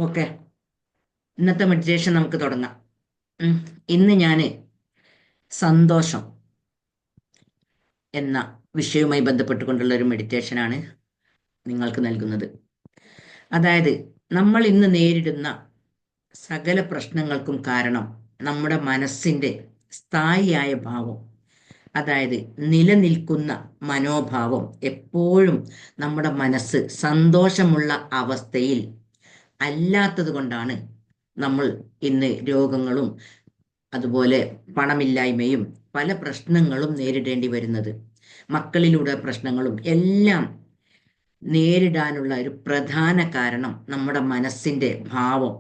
Okay, ഇന്നത്തെ meditation നമുക്ക് തുടങ്ങാം. ഇന്ന് ഞാൻ സന്തോഷം എന്ന വിഷയവുമായി ബന്ധപ്പെട്ടുകൊണ്ടുള്ള ഒരു മെഡിറ്റേഷനാണ് നിങ്ങൾക്ക് നൽകുന്നത്. അതായത്, നമ്മൾ ഇന്ന് നേരിടുന്ന സകല പ്രശ്നങ്ങൾക്കും കാരണം നമ്മുടെ മനസ്സിൻ്റെ സ്ഥായിയായ ഭാവം, അതായത് നിലനിൽക്കുന്ന മനോഭാവം. എപ്പോഴും നമ്മുടെ മനസ്സ് സന്തോഷമുള്ള അവസ്ഥയിൽ അല്ലാത്തത് കൊണ്ടാണ് നമ്മൾ ഇന്ന് രോഗങ്ങളും അതുപോലെ പണമില്ലായ്മയും പല പ്രശ്നങ്ങളും നേരിടേണ്ടി വരുന്നത്. മക്കളിലൂടെ പ്രശ്നങ്ങളും എല്ലാം നേരിടാനുള്ള ഒരു പ്രധാന കാരണം നമ്മുടെ മനസ്സിൻ്റെ ഭാവം.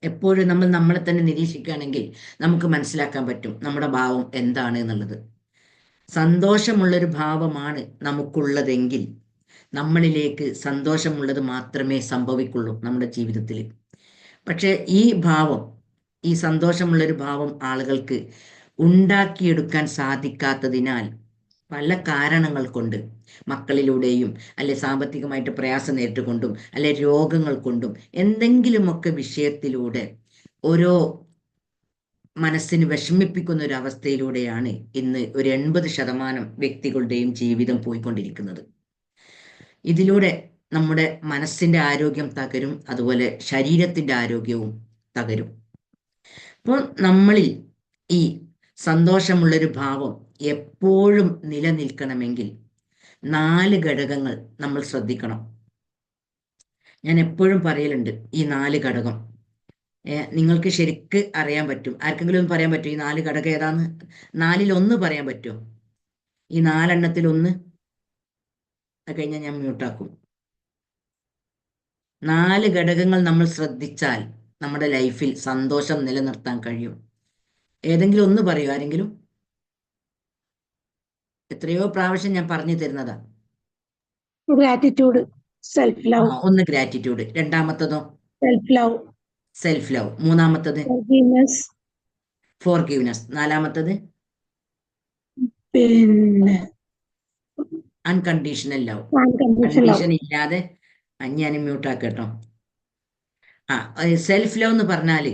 എപ്പോഴും നമ്മൾ നമ്മളെ തന്നെ നിരീക്ഷിക്കുകയാണെങ്കിൽ നമുക്ക് മനസ്സിലാക്കാൻ പറ്റും നമ്മുടെ ഭാവം എന്താണ് എന്നുള്ളത്. സന്തോഷമുള്ളൊരു ഭാവമാണ് നമുക്കുള്ളതെങ്കിൽ നമ്മളിലേക്ക് സന്തോഷമുള്ളത് മാത്രമേ സംഭവിക്കുള്ളൂ നമ്മുടെ ജീവിതത്തിൽ. പക്ഷേ ഈ സന്തോഷമുള്ളൊരു ഭാവം ആളുകൾക്ക് ഉണ്ടാക്കിയെടുക്കാൻ സാധിക്കാത്തതിനാൽ പല കാരണങ്ങൾ കൊണ്ട്, മക്കളിലൂടെയും അല്ലെ സാമ്പത്തികമായിട്ട് പ്രയാസം നേരിട്ടുകൊണ്ടും അല്ലെ രോഗങ്ങൾ കൊണ്ടും എന്തെങ്കിലുമൊക്കെ വിഷയത്തിലൂടെ ഓരോ മനസ്സിന് വിഷമിപ്പിക്കുന്ന ഒരു അവസ്ഥയിലൂടെയാണ് ഇന്ന് ഒരു 80% വ്യക്തികളുടെയും ജീവിതം പോയിക്കൊണ്ടിരിക്കുന്നത്. ഇതിലൂടെ നമ്മുടെ മനസ്സിൻ്റെ ആരോഗ്യം തകരും, അതുപോലെ ശരീരത്തിൻ്റെ ആരോഗ്യവും തകരും. അപ്പോൾ നമ്മളിൽ ഈ സന്തോഷമുള്ളൊരു ഭാവം എപ്പോഴും നിലനിൽക്കണമെങ്കിൽ 4 ഘടകങ്ങൾ നമ്മൾ ശ്രദ്ധിക്കണം. ഞാൻ എപ്പോഴും പറയലുണ്ട് ഈ 4 ഘടകം. നിങ്ങൾക്ക് ശരിക്ക് അറിയാൻ പറ്റും. ആർക്കെങ്കിലും ഒന്ന് പറയാൻ പറ്റും ഈ 4 ഘടകം ഏതാന്ന്? 4ൽ 1 പറയാൻ പറ്റുമോ? ഈ 4 എണ്ണത്തിൽ 1. അത് കഴിഞ്ഞാൽ ഞാൻ മ്യൂട്ടാക്കും. 4 ഘടകങ്ങൾ നമ്മൾ ശ്രദ്ധിച്ചാൽ നമ്മുടെ ലൈഫിൽ സന്തോഷം നിലനിർത്താൻ കഴിയും. ഏതെങ്കിലും ഒന്ന് പറയൂ ആരെങ്കിലും? എത്രയോ പ്രാവശ്യം ഞാൻ പറഞ്ഞു തരുന്നതാ. Gratitude, self love. ഒന്ന് ഗ്രാറ്റിറ്റ്യൂഡ്. രണ്ടാമത്തതോ? Self love. Self love. മൂന്നാമത്തത്? ഫോർഗീവ്നെസ്. നാലാമത്തത്? പിന്നെ unconditional love. Unconditional love. Condition ഇല്ലാതെ. ഞാൻ മ്യൂട്ടാക്കട്ടോ. സെൽഫ് ലവ് എന്ന് പറഞ്ഞാല്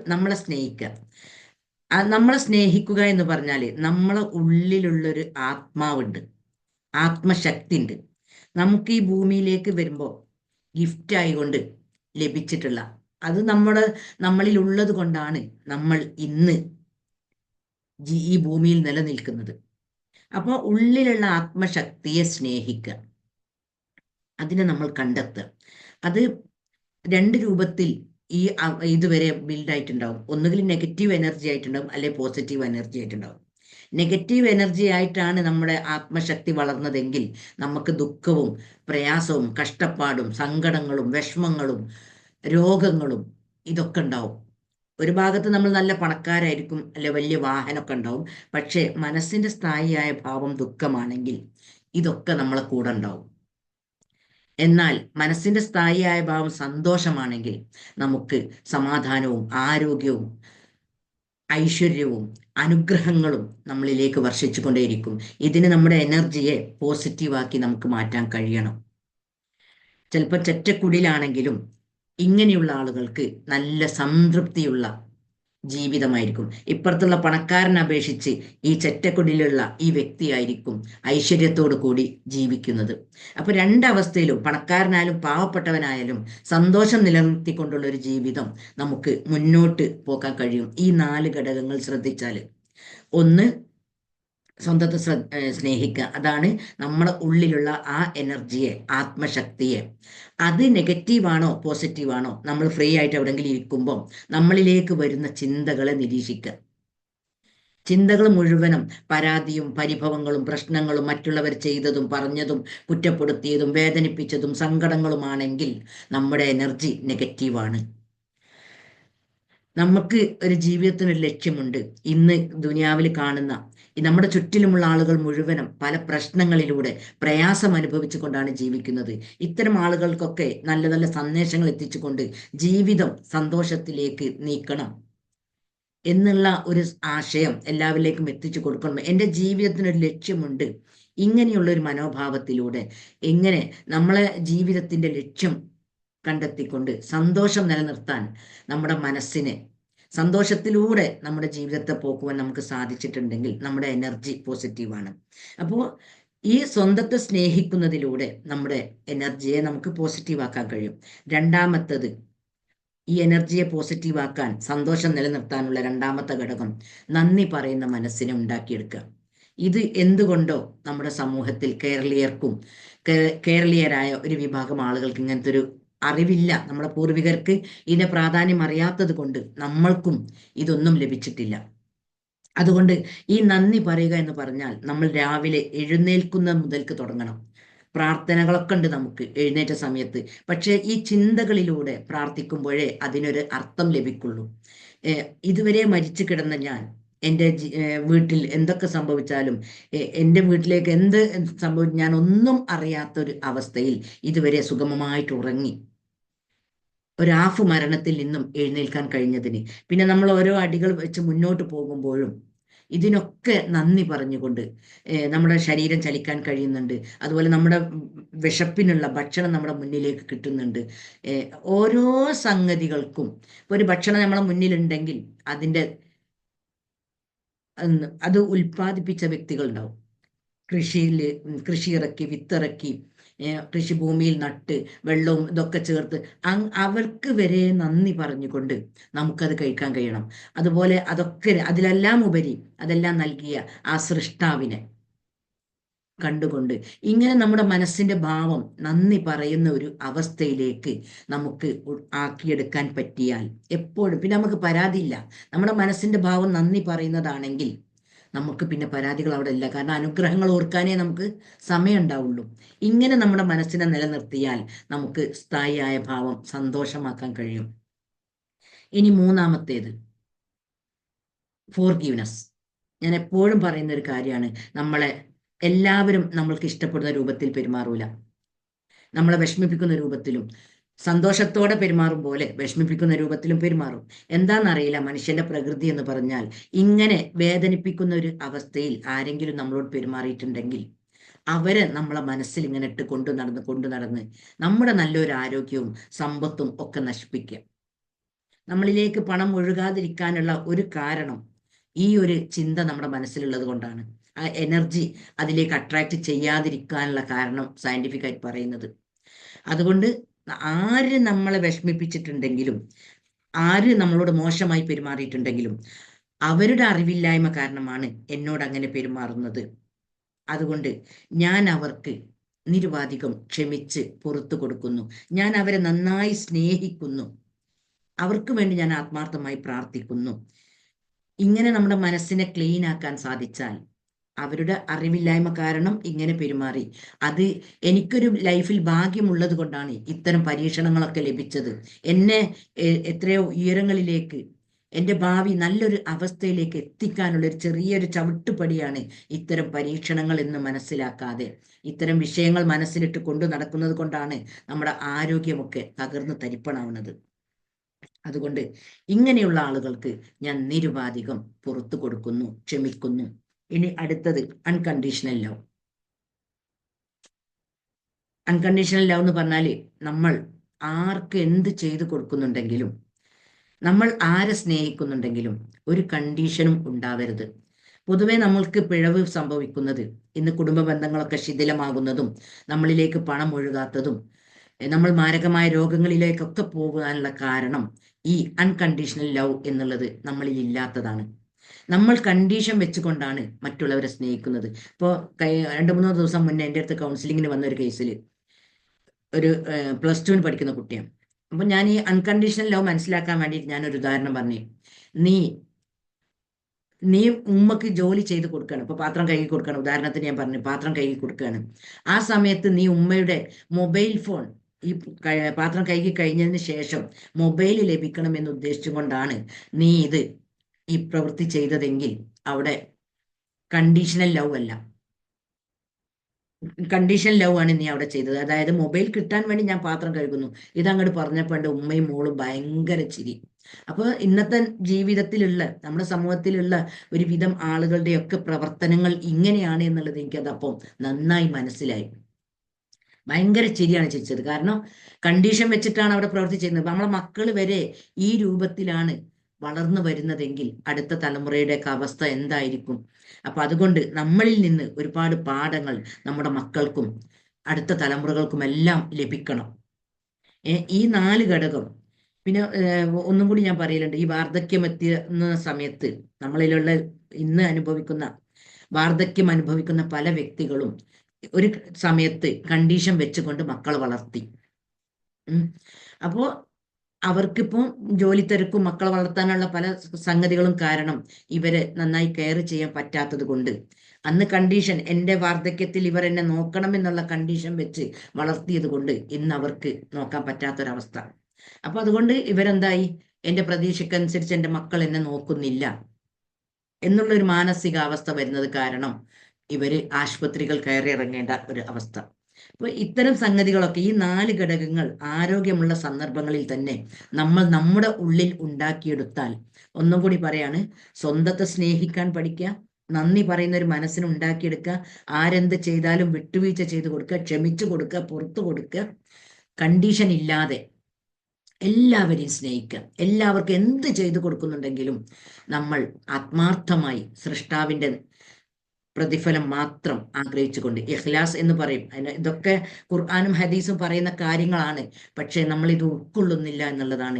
നമ്മളെ സ്നേഹിക്കുക. നമ്മളെ സ്നേഹിക്കുക എന്ന് പറഞ്ഞാൽ നമ്മളെ ഉള്ളിലുള്ളൊരു ആത്മാവുണ്ട്, ആത്മശക്തി ഉണ്ട്. നമുക്ക് ഈ ഭൂമിയിലേക്ക് വരുമ്പോൾ ഗിഫ്റ്റ് ആയിക്കൊണ്ട് ലഭിച്ചിട്ടുള്ള അത് നമ്മളിൽ ഉള്ളത് കൊണ്ടാണ് നമ്മൾ ഇന്ന് ഈ ഭൂമിയിൽ നിലനിൽക്കുന്നത്. അപ്പോൾ ഉള്ളിലുള്ള ആത്മശക്തിയെ സ്നേഹിക്കുക, അതിനെ നമ്മൾ കണ്ടെത്തുക. അത് 2 രൂപത്തിൽ ഇതുവരെ ബിൽഡ് ആയിട്ടുണ്ടാവും. ഒന്നുകിൽ നെഗറ്റീവ് എനർജി ആയിട്ടുണ്ടാവും, അല്ലെ പോസിറ്റീവ് എനർജി ആയിട്ടുണ്ടാവും. നെഗറ്റീവ് എനർജി ആയിട്ടാണ് നമ്മുടെ ആത്മശക്തി വളർന്നതെങ്കിൽ നമുക്ക് ദുഃഖവും പ്രയാസവും കഷ്ടപ്പാടും സങ്കടങ്ങളും വിഷമങ്ങളും രോഗങ്ങളും ഇതൊക്കെ ഉണ്ടാവും. ഒരു ഭാഗത്ത് നമ്മൾ നല്ല പണക്കാരായിരിക്കും, അല്ലെ വലിയ വാഹനമൊക്കെ ഉണ്ടാവും. പക്ഷേ മനസ്സിന്റെ സ്ഥായിയായ ഭാവം ദുഃഖമാണെങ്കിൽ ഇതൊക്കെ നമ്മളെ കൂടെ ഉണ്ടാവും. എന്നാൽ മനസ്സിന്റെ സ്ഥായിയായ ഭാവം സന്തോഷമാണെങ്കിൽ നമുക്ക് സമാധാനവും ആരോഗ്യവും ഐശ്വര്യവും അനുഗ്രഹങ്ങളും നമ്മളിലേക്ക് വർഷിച്ചു കൊണ്ടേയിരിക്കും. ഇതിന് നമ്മുടെ എനർജിയെ പോസിറ്റീവാക്കി നമുക്ക് മാറ്റാൻ കഴിയണം. ചിലപ്പോൾ ചെറ്റക്കുടിലാണെങ്കിലും ഇങ്ങനെയുള്ള ആളുകൾക്ക് നല്ല സംതൃപ്തിയുള്ള ജീവിതമായിരിക്കും. ഇപ്പുറത്തുള്ള പണക്കാരനെ അപേക്ഷിച്ച് ഈ ചെറ്റക്കുടിലുള്ള ഈ വ്യക്തിയായിരിക്കും ഐശ്വര്യത്തോടു കൂടി ജീവിക്കുന്നത്. അപ്പൊ 2 അവസ്ഥയിലും, പണക്കാരനായാലും പാവപ്പെട്ടവനായാലും, സന്തോഷം നിലനിർത്തിക്കൊണ്ടുള്ള ഒരു ജീവിതം നമുക്ക് മുന്നോട്ട് പോകാൻ കഴിയും ഈ 4 ഘടകങ്ങൾ ശ്രദ്ധിച്ചാൽ. ഒന്ന്, സ്വന്തത്തെ സ്നേഹിക്കുക. അതാണ് നമ്മുടെ ഉള്ളിലുള്ള ആ എനർജിയെ, ആത്മശക്തിയെ. അത് നെഗറ്റീവാണോ പോസിറ്റീവാണോ നമ്മൾ ഫ്രീ ആയിട്ട് എവിടെയെങ്കിലും ഇരിക്കുമ്പോൾ നമ്മളിലേക്ക് വരുന്ന ചിന്തകളെ നിരീക്ഷിക്കുക. ചിന്തകൾ മുഴുവനും പരാതിയും പരിഭവങ്ങളും പ്രശ്നങ്ങളും മറ്റുള്ളവർ ചെയ്തതും പറഞ്ഞതും കുറ്റപ്പെടുത്തിയതും വേദനിപ്പിച്ചതും സങ്കടങ്ങളുമാണെങ്കിൽ നമ്മുടെ എനർജി നെഗറ്റീവാണ്. നമുക്ക് ഒരു ജീവിതത്തിനൊരു ലക്ഷ്യമുണ്ട്. ഇന്ന് ദുനിയാവിൽ കാണുന്ന നമ്മുടെ ചുറ്റിലുമുള്ള ആളുകൾ മുഴുവനും പല പ്രശ്നങ്ങളിലൂടെ പ്രയാസം അനുഭവിച്ചുകൊണ്ടാണ് ജീവിക്കുന്നത്. ഇത്തരം ആളുകൾക്കൊക്കെ നല്ല നല്ല സന്ദേശങ്ങൾ എത്തിച്ചുകൊണ്ട് ജീവിതം സന്തോഷത്തിലേക്ക് നീക്കണം എന്നുള്ള ഒരു ആശയം എല്ലാവരിലേക്കും എത്തിച്ചു കൊടുക്കണം. എൻ്റെ ജീവിതത്തിനൊരു ലക്ഷ്യമുണ്ട്. ഇങ്ങനെയുള്ള ഒരു മനോഭാവത്തിലൂടെ എങ്ങനെ നമ്മളെ ജീവിതത്തിൻ്റെ ലക്ഷ്യം കണ്ടെത്തിക്കൊണ്ട് സന്തോഷം നിലനിർത്താൻ നമ്മുടെ മനസ്സിനെ സന്തോഷത്തിലൂടെ നമ്മുടെ ജീവിതത്തെ പോക്കുവാൻ നമുക്ക് സാധിച്ചിട്ടുണ്ടെങ്കിൽ നമ്മുടെ എനർജി പോസിറ്റീവാണ്. അപ്പോൾ ഈ സ്വന്തത്തെ സ്നേഹിക്കുന്നതിലൂടെ നമ്മുടെ എനർജിയെ നമുക്ക് പോസിറ്റീവാക്കാൻ കഴിയും. രണ്ടാമത്തത്, ഈ എനർജിയെ പോസിറ്റീവാക്കാൻ, സന്തോഷം നിലനിർത്താനുള്ള രണ്ടാമത്തെ ഘടകം നന്ദി പറയുന്ന മനസ്സിനെ ഉണ്ടാക്കിയെടുക്കുക. ഇത് എന്തുകൊണ്ടോ നമ്മുടെ സമൂഹത്തിൽ കേരളീയരായ ഒരു വിഭാഗം ആളുകൾക്ക് ഇങ്ങനത്തെ ഒരു അറിവില്ല. നമ്മുടെ പൂർവികർക്ക് ഇതിന്റെ പ്രാധാന്യം അറിയാത്തത് കൊണ്ട് നമ്മൾക്കും ഇതൊന്നും ലഭിച്ചിട്ടില്ല. അതുകൊണ്ട് ഈ നന്ദി പറയുക എന്ന് പറഞ്ഞാൽ നമ്മൾ രാവിലെ എഴുന്നേൽക്കുന്ന മുതൽക്ക് തുടങ്ങണം. പ്രാർത്ഥനകളൊക്കെ ഉണ്ട് നമുക്ക് എഴുന്നേറ്റ സമയത്ത്. പക്ഷെ ഈ ചിന്തകളിലൂടെ പ്രാർത്ഥിക്കുമ്പോഴേ അതിനൊരു അർത്ഥം ലഭിക്കുള്ളൂ. ഇതുവരെ മരിച്ചു കിടന്ന ഞാൻ എൻ്റെ വീട്ടിൽ എന്തൊക്കെ സംഭവിച്ചാലും, എൻ്റെ വീട്ടിലേക്ക് എന്ത് ഞാൻ ഒന്നും അറിയാത്തൊരു അവസ്ഥയിൽ ഇതുവരെ സുഗമമായിട്ട് ഉറങ്ങി ഒരു ഹാഫ് മരണത്തിൽ നിന്നും എഴുന്നേൽക്കാൻ കഴിഞ്ഞതിന്, പിന്നെ നമ്മൾ ഓരോ അടികൾ വെച്ച് മുന്നോട്ട് പോകുമ്പോഴും ഇതിനൊക്കെ നന്ദി പറഞ്ഞുകൊണ്ട് നമ്മുടെ ശരീരം ചലിക്കാൻ കഴിയുന്നുണ്ട്. അതുപോലെ നമ്മുടെ വിശപ്പിനുള്ള ഭക്ഷണം നമ്മുടെ മുന്നിലേക്ക് കിട്ടുന്നുണ്ട്. ഓരോ സംഗതികൾക്കും ഒരു ഭക്ഷണം നമ്മുടെ മുന്നിലുണ്ടെങ്കിൽ അത് ഉൽപ്പാദിപ്പിച്ച വ്യക്തികളുണ്ടാവും. കൃഷി ഇറക്കി, വിത്തിറക്കി, കൃഷിഭൂമിയിൽ നട്ട് വെള്ളവും ഇതൊക്കെ ചേർത്ത് അവർക്ക് വരെ നന്ദി പറഞ്ഞുകൊണ്ട് നമുക്കത് കഴിക്കാൻ കഴിയണം. അതുപോലെ അതിലെല്ലാം ഉപരി അതെല്ലാം നൽകിയ ആ സൃഷ്ടാവിനെ കണ്ടുകൊണ്ട് ഇങ്ങനെ നമ്മുടെ മനസ്സിന്റെ ഭാവം നന്ദി പറയുന്ന ഒരു അവസ്ഥയിലേക്ക് നമുക്ക് ആക്കിയെടുക്കാൻ പറ്റിയാൽ എപ്പോഴും പിന്നെ നമുക്ക് പരാതിയില്ല. നമ്മുടെ മനസ്സിന്റെ ഭാവം നന്ദി പറയുന്നതാണെങ്കിൽ നമുക്ക് പിന്നെ പരാതികൾ അവിടെ ഇല്ല. കാരണം അനുഗ്രഹങ്ങൾ ഓർക്കാനേ നമുക്ക് സമയം ഉണ്ടാവുള്ളൂ. ഇങ്ങനെ നമ്മുടെ മനസ്സിനെ നിലനിർത്തിയാൽ നമുക്ക് സ്ഥായിയായ ഭാവം സന്തോഷമാക്കാൻ കഴിയും. ഇനി മൂന്നാമത്തേത് ഫോർഗീവ്നെസ്. ഞാൻ എപ്പോഴും പറയുന്ന ഒരു കാര്യമാണ്, എല്ലാവരും നമ്മൾക്ക് ഇഷ്ടപ്പെടുന്ന രൂപത്തിൽ പെരുമാറൂല. നമ്മളെ വിഷമിപ്പിക്കുന്ന രൂപത്തിലും സന്തോഷത്തോടെ പെരുമാറും പോലെ വിഷമിപ്പിക്കുന്ന രൂപത്തിലും പെരുമാറും. എന്താണെന്നറിയില്ല, മനുഷ്യന്റെ പ്രകൃതി എന്ന് പറഞ്ഞാൽ ഇങ്ങനെ വേദനിപ്പിക്കുന്ന ഒരു അവസ്ഥയിൽ ആരെങ്കിലും നമ്മളോട് പെരുമാറിയിട്ടുണ്ടെങ്കിൽ അവരെ നമ്മളെ മനസ്സിൽ ഇങ്ങനെ ഇട്ട് കൊണ്ടു നടന്ന് നമ്മുടെ നല്ലൊരു ആരോഗ്യവും സമ്പത്തും ഒക്കെ നശിപ്പിക്കുക. നമ്മളിലേക്ക് പണം ഒഴുകാതിരിക്കാനുള്ള ഒരു കാരണം ഈ ഒരു ചിന്ത നമ്മുടെ മനസ്സിലുള്ളത് കൊണ്ടാണ്. ആ എനർജി അതിലേക്ക് അട്രാക്ട് ചെയ്യാതിരിക്കാനുള്ള കാരണം സയന്റിഫിക്കായിട്ട് പറയുന്നത്. അതുകൊണ്ട് ആര് നമ്മളെ വിഷമിപ്പിച്ചിട്ടുണ്ടെങ്കിലും, ആര് നമ്മളോട് മോശമായി പെരുമാറിയിട്ടുണ്ടെങ്കിലും അവരുടെ അറിവില്ലായ്മ കാരണമാണ് എന്നോട് അങ്ങനെ പെരുമാറുന്നത്. അതുകൊണ്ട് ഞാൻ അവർക്ക് നിരുപാധികം ക്ഷമിച്ച് പുറത്തു കൊടുക്കുന്നു. ഞാൻ അവരെ നന്നായി സ്നേഹിക്കുന്നു. അവർക്ക് വേണ്ടി ഞാൻ ആത്മാർത്ഥമായി പ്രാർത്ഥിക്കുന്നു. ഇങ്ങനെ നമ്മുടെ മനസ്സിനെ ക്ലീൻ ആക്കാൻ സാധിച്ചാൽ, അവരുടെ അറിവില്ലായ്മ കാരണം ഇങ്ങനെ പെരുമാറി, അത് എനിക്കൊരു ലൈഫിൽ ഭാഗ്യമുള്ളത് കൊണ്ടാണ് ഇത്തരം പരീക്ഷണങ്ങളൊക്കെ ലഭിച്ചത്. എന്നെ എത്രയോ ഉയരങ്ങളിലേക്ക്, എൻ്റെ ഭാവി നല്ലൊരു അവസ്ഥയിലേക്ക് എത്തിക്കാനുള്ള ഒരു ചെറിയൊരു ചവിട്ടുപടിയാണ് ഇത്തരം പരീക്ഷണങ്ങൾ എന്ന് മനസ്സിലാക്കാതെ ഇത്തരം വിഷയങ്ങൾ മനസ്സിലിട്ട് കൊണ്ടു നടക്കുന്നത് കൊണ്ടാണ് നമ്മുടെ ആരോഗ്യമൊക്കെ തകർന്ന് തരിപ്പണാവുന്നത്. അതുകൊണ്ട് ഇങ്ങനെയുള്ള ആളുകൾക്ക് ഞാൻ നിരുപാധികം പുറത്തു കൊടുക്കുന്നു, ക്ഷമിക്കുന്നു. ഇനി അടുത്തത് അൺകണ്ടീഷണൽ ലവ്. അൺകണ്ടീഷണൽ ലവ് എന്ന് പറഞ്ഞാല് നമ്മൾ ആർക്ക് എന്ത് ചെയ്തു കൊടുക്കുന്നുണ്ടെങ്കിലും, നമ്മൾ ആരെ സ്നേഹിക്കുന്നുണ്ടെങ്കിലും ഒരു കണ്ടീഷനും ഉണ്ടാവരുത്. പൊതുവെ നമ്മൾക്ക് പിഴവ് സംഭവിക്കുന്നത്, ഇന്ന് കുടുംബ ബന്ധങ്ങളൊക്കെ ശിഥിലമാകുന്നതും നമ്മളിലേക്ക് പണം ഒഴുകാത്തതും നമ്മൾ മാരകമായ രോഗങ്ങളിലേക്കൊക്കെ പോകാനുള്ള കാരണം ഈ അൺകണ്ടീഷണൽ ലവ് എന്നുള്ളത് നമ്മളിൽ ഇല്ലാത്തതാണ്. നമ്മൾ കണ്ടീഷൻ വെച്ചുകൊണ്ടാണ് മറ്റുള്ളവരെ സ്നേഹിക്കുന്നത്. ഇപ്പോൾ 2-3 ദിവസം മുന്നേ എൻ്റെ അടുത്ത് കൗൺസിലിങ്ങിന് വന്ന ഒരു കേസിൽ ഒരു +2 പഠിക്കുന്ന കുട്ടിയാണ്. അപ്പൊ ഞാൻ ഈ അൺകണ്ടീഷണൽ ലവ് മനസ്സിലാക്കാൻ വേണ്ടിയിട്ട് ഞാനൊരു ഉദാഹരണം പറഞ്ഞു. നീ ഉമ്മക്ക് ജോലി ചെയ്ത് കൊടുക്കുകയാണ്, ഇപ്പൊ പാത്രം കഴുകി കൊടുക്കുകയാണ്, ഉദാഹരണത്തിന് ഞാൻ പറഞ്ഞു പാത്രം കഴുകി കൊടുക്കുകയാണ്. ആ സമയത്ത് നീ ഉമ്മയുടെ മൊബൈൽ ഫോൺ ഈ പാത്രം കഴുകി കഴിഞ്ഞതിന് ശേഷം മൊബൈൽ ലഭിക്കണമെന്ന് ഉദ്ദേശിച്ചുകൊണ്ടാണ് നീ ഈ പ്രവൃത്തി ചെയ്തതെങ്കിൽ അവിടെ കണ്ടീഷണൽ ലവ് അല്ല, കണ്ടീഷൻ ലവ് ആണ് നീ അവിടെ ചെയ്തത്. അതായത് മൊബൈൽ കിട്ടാൻ വേണ്ടി ഞാൻ പാത്രം കഴുകുന്നു. ഇതങ്ങോട്ട് പറഞ്ഞപ്പോൾ എൻ്റെ ഉമ്മയും മോളും ഭയങ്കര ചിരി. അപ്പോൾ ഇന്നത്തെ ജീവിതത്തിലുള്ള നമ്മുടെ സമൂഹത്തിലുള്ള ഒരുവിധം ആളുകളുടെയൊക്കെ പ്രവർത്തനങ്ങൾ ഇങ്ങനെയാണ് എന്നുള്ളത് എനിക്കതപ്പം നന്നായി മനസ്സിലായി. ഭയങ്കര ചിരിയാണ് ചിരിച്ചത്. കാരണം കണ്ടീഷൻ വെച്ചിട്ടാണ് അവിടെ പ്രവർത്തിച്ചിരുന്നത്. നമ്മളെ മക്കൾ വരെ ഈ രൂപത്തിലാണ് വളർന്നു വരുന്നതെങ്കിൽ അടുത്ത തലമുറയുടെയൊക്കെ അവസ്ഥ എന്തായിരിക്കും? അപ്പൊ അതുകൊണ്ട് നമ്മളിൽ നിന്ന് ഒരുപാട് പാഠങ്ങൾ നമ്മുടെ മക്കൾക്കും അടുത്ത തലമുറകൾക്കും എല്ലാം ലഭിക്കണം. ഈ 4 ഘടകം. പിന്നെ ഒന്നും കൂടി ഞാൻ പറയലുണ്ട്, ഈ വാർദ്ധക്യം എത്തുന്ന സമയത്ത് നമ്മളിലുള്ള ഇന്ന് വാർദ്ധക്യം അനുഭവിക്കുന്ന പല വ്യക്തികളും ഒരു സമയത്ത് കണ്ടീഷൻ വെച്ചുകൊണ്ട് മക്കളെ വളർത്തി. അപ്പോ അവർക്കിപ്പം ജോലി തിരക്കും മക്കളെ വളർത്താനുള്ള പല സംഗതികളും കാരണം ഇവരെ നന്നായി കെയർ ചെയ്യാൻ പറ്റാത്തത് കൊണ്ട് അന്ന് കണ്ടീഷൻ, എന്റെ വാർദ്ധക്യത്തിൽ ഇവർ എന്നെ നോക്കണം എന്നുള്ള കണ്ടീഷൻ വെച്ച് വളർത്തിയത് കൊണ്ട് ഇന്ന് അവർക്ക് നോക്കാൻ പറ്റാത്തൊരവസ്ഥ. അപ്പൊ അതുകൊണ്ട് ഇവരെന്തായി, എന്റെ പ്രതീക്ഷക്കനുസരിച്ച് എന്റെ മക്കൾ എന്നെ നോക്കുന്നില്ല എന്നുള്ളൊരു മാനസികാവസ്ഥ വരുന്നത് കാരണം ഇവര് ആശുപത്രികൾ കയറി ഇറങ്ങേണ്ട ഒരു അവസ്ഥ. അപ്പൊ ഇത്തരം സംഗതികളൊക്കെ, ഈ 4 ഘടകങ്ങൾ ആരോഗ്യമുള്ള സന്ദർഭങ്ങളിൽ തന്നെ നമ്മൾ നമ്മുടെ ഉള്ളിൽ ഉണ്ടാക്കിയെടുത്താൽ, ഒന്നും കൂടി പറയാണ്, സ്വന്തത്തെ സ്നേഹിക്കാൻ പഠിക്കുക, നന്ദി പറയുന്ന ഒരു മനസ്സിന് ഉണ്ടാക്കിയെടുക്കുക, ആരെന്ത് ചെയ്താലും വിട്ടുവീഴ്ച ചെയ്ത് കൊടുക്കുക, ക്ഷമിച്ചു കൊടുക്കുക, പുറത്തു കൊടുക്കുക, കണ്ടീഷൻ ഇല്ലാതെ എല്ലാവരെയും സ്നേഹിക്കുക. എല്ലാവർക്കും എന്ത് ചെയ്തു കൊടുക്കുന്നുണ്ടെങ്കിലും നമ്മൾ ആത്മാർത്ഥമായി സൃഷ്ടാവിന്റെ പ്രതിഫലം മാത്രം ആഗ്രഹിച്ചുകൊണ്ട്, ഇഖ്ലാസ് എന്ന് പറയും. ഇതൊക്കെ ഖുർആനും ഹദീസും പറയുന്ന കാര്യങ്ങളാണ്. പക്ഷെ നമ്മൾ ഇത് ഉൾക്കൊള്ളുന്നില്ല എന്നുള്ളതാണ്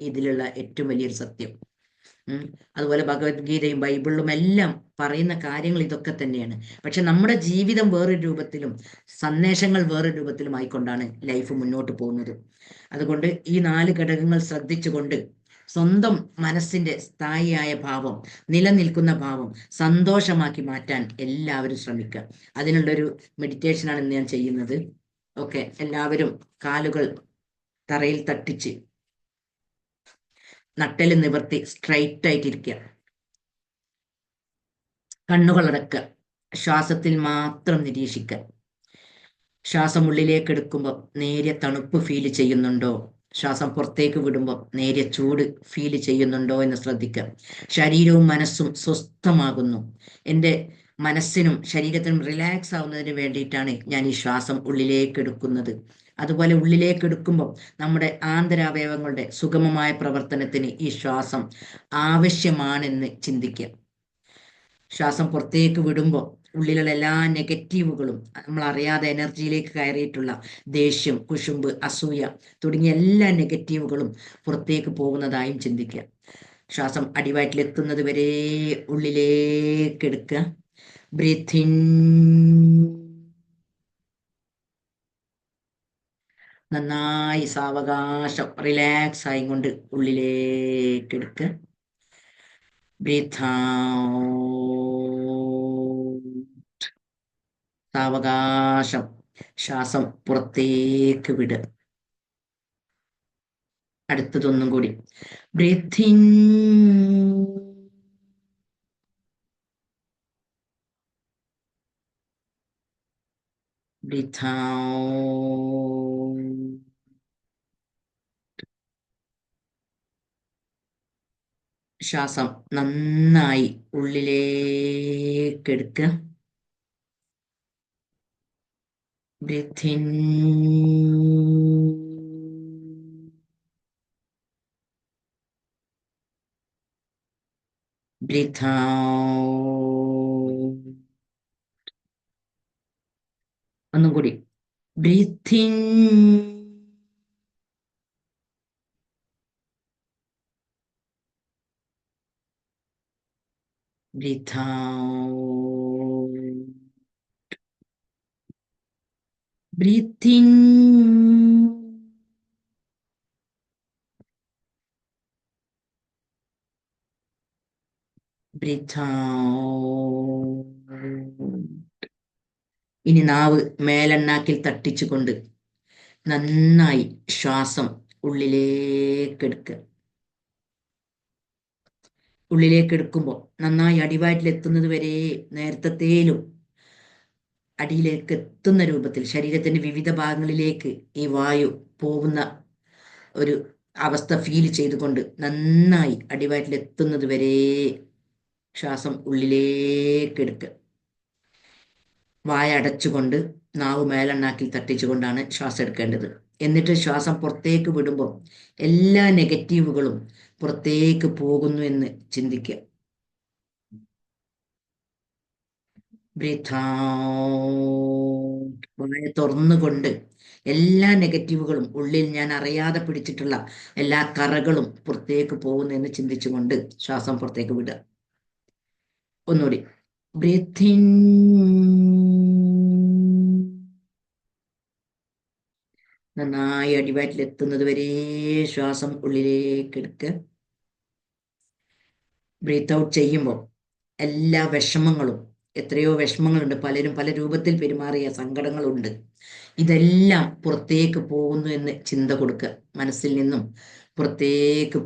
ഇതിലുള്ള ഏറ്റവും വലിയൊരു സത്യം. അതുപോലെ ഭഗവത്ഗീതയും ബൈബിളിലും എല്ലാം പറയുന്ന കാര്യങ്ങൾ ഇതൊക്കെ തന്നെയാണ്. പക്ഷെ നമ്മുടെ ജീവിതം വേറൊരു രൂപത്തിലും സന്ദേശങ്ങൾ വേറൊരു രൂപത്തിലും ആയിക്കൊണ്ടാണ് ലൈഫ് മുന്നോട്ട് പോകുന്നത്. അതുകൊണ്ട് ഈ 4 ഘടകങ്ങൾ ശ്രദ്ധിച്ചുകൊണ്ട് സ്വന്തം മനസ്സിന്റെ സ്ഥായിയായ ഭാവം, നിലനിൽക്കുന്ന ഭാവം സന്തോഷമാക്കി മാറ്റാൻ എല്ലാവരും ശ്രമിക്കുക. അതിനുള്ളൊരു മെഡിറ്റേഷനാണ് ഇന്ന് ഞാൻ ചെയ്യുന്നത്. ഓക്കെ, എല്ലാവരും കാലുകൾ തറയിൽ തട്ടിച്ച് നട്ടെല്ല് നിവർത്തി സ്ട്രൈറ്റ് ആയിട്ടിരിക്കുക. കണ്ണുകൾ അടക്കുക. ശ്വാസത്തിൽ മാത്രം നിരീക്ഷിക്കുക. ശ്വാസം ഉള്ളിലേക്ക് എടുക്കുമ്പോൾ നേരിയ തണുപ്പ് ഫീൽ ചെയ്യുന്നുണ്ടോ? ശ്വാസം പുറത്തേക്ക് വിടുമ്പോൾ നേരിയ ചൂട് ഫീൽ ചെയ്യുന്നുണ്ടോ എന്ന് ശ്രദ്ധിക്കുക. ശരീരവും മനസ്സും സ്വസ്ഥമാകുന്നു. എൻ്റെ മനസ്സിനും ശരീരത്തിനും റിലാക്സ് ആവുന്നതിന് വേണ്ടിയിട്ടാണ് ഞാൻ ഈ ശ്വാസം ഉള്ളിലേക്ക് എടുക്കുന്നത്. അതുപോലെ ഉള്ളിലേക്ക് എടുക്കുമ്പോൾ നമ്മുടെ ആന്തരാവയവങ്ങളുടെ സുഗമമായ പ്രവർത്തനത്തിന് ഈ ശ്വാസം ആവശ്യമാണെന്ന് ചിന്തിക്കുക. ശ്വാസം പുറത്തേക്ക് വിടുമ്പോൾ ഉള്ളിലുള്ള എല്ലാ നെഗറ്റീവുകളും, നമ്മൾ അറിയാതെ എനർജിയിലേക്ക് കയറിയിട്ടുള്ള ദേഷ്യം, കുശുമ്പ്, അസൂയ തുടങ്ങിയ എല്ലാ നെഗറ്റീവുകളും പുറത്തേക്ക് പോകുന്നതായും ചിന്തിക്കുക. ശ്വാസം അടിവയറ്റിലെത്തുന്നത് വരെ ഉള്ളിലേക്ക് എടുക്കുക. Breathe in. നന്നായി സാവകാശം റിലാക്സ് ആയി കൊണ്ട് ഉള്ളിലേക്ക് എടുക്കുക. Breathe out. സാവകാശം ശ്വാസം പുറത്തേക്ക് വിടുക. അടുത്തതൊന്നും കൂടി. Breathe in. Breathe out. ശ്വാസം നന്നായി ഉള്ളിലേക്ക് എടുക്കുക. Breathe in. Breathe out. ഒന്നും കൂടി. Breathe in. Breathe out. Breathe in. Breathe out. ഇനി നാവ് മേലെണ്ണാക്കിൽ തട്ടിച്ചുകൊണ്ട് നന്നായി ശ്വാസം ഉള്ളിലേക്ക് എടുക്കുക. ഉള്ളിലേക്ക് എടുക്കുമ്പോൾ നന്നായി അടിവയറ്റിലെത്തുന്നത് വരെ നേരത്തേലും അടിയിലേക്ക് എത്തുന്ന രൂപത്തിൽ ശരീരത്തിന്റെ വിവിധ ഭാഗങ്ങളിലേക്ക് ഈ വായു പോകുന്ന ഒരു അവസ്ഥ ഫീൽ ചെയ്തുകൊണ്ട് നന്നായി അടിവയറ്റിലെത്തുന്നത് വരെ ശ്വാസം ഉള്ളിലേക്ക് എടുക്കുക. വായ അടച്ചുകൊണ്ട് നാവ് മേലെണ്ണാക്കിൽ തട്ടിച്ചുകൊണ്ടാണ് ശ്വാസം എടുക്കേണ്ടത്. എന്നിട്ട് ശ്വാസം പുറത്തേക്ക് വിടുമ്പോൾ എല്ലാ നെഗറ്റീവുകളും പുറത്തേക്ക് പോകുന്നു എന്ന് ചിന്തിക്കുക. Breathe out. വായ തുറന്നുകൊണ്ട് എല്ലാ നെഗറ്റീവുകളും, ഉള്ളിൽ ഞാൻ അറിയാതെ പിടിച്ചിട്ടുള്ള എല്ലാ കറകളും പുറത്തേക്ക് പോകുന്നു എന്ന് ചിന്തിച്ചുകൊണ്ട് ശ്വാസം പുറത്തേക്ക് വിടുക. ഒന്നുകൂടി. Breathe in. നന്നായി അടിവയറ്റിൽ എത്തുന്നത് വരെ ശ്വാസം ഉള്ളിലേക്ക് എടുക്കുക. ബ്രീത്ത് ഔട്ട് ചെയ്യുമ്പോൾ എല്ലാ വിഷമങ്ങളും, എത്രയോ വിഷമങ്ങളുണ്ട്, പലരും പല രൂപത്തിൽ പെരുമാറിയ സങ്കടങ്ങളുണ്ട്, ഇതെല്ലാം പുറത്തേക്ക് പോകുന്നു എന്ന് ചിന്ത കൊടുക്കുക. മനസ്സിൽ നിന്നും പുറത്തേക്ക്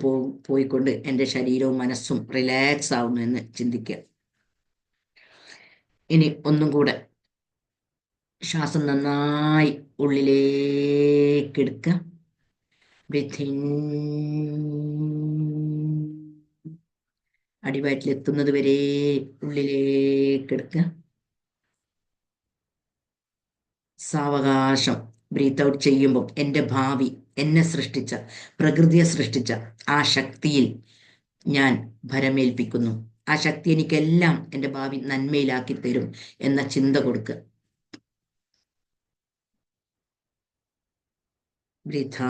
പോയിക്കൊണ്ട് എൻ്റെ ശരീരവും മനസ്സും റിലാക്സ് ആവുന്നു എന്ന് ചിന്തിക്കുക. ഇനി ഒന്നും കൂടെ ശ്വാസം നന്നായി ഉള്ളിലേക്ക് എടുക്കുക. Breathe in. അടിവയറ്റിലെത്തുന്നത് വരെ ഉള്ളിലേക്ക് എടുക്കുക. സാവകാശം ബ്രീത്ത് ഔട്ട് ചെയ്യുമ്പോൾ എൻ്റെ ഭാവി, എന്നെ സൃഷ്ടിച്ച, പ്രകൃതിയെ സൃഷ്ടിച്ച ആ ശക്തിയിൽ ഞാൻ ഭരമേൽപ്പിക്കുന്നു. ആ ശക്തി എനിക്കെല്ലാം എൻ്റെ ഭാവി നന്മയിലാക്കി തരും എന്ന ചിന്ത കൊടുക്കുക. Breathe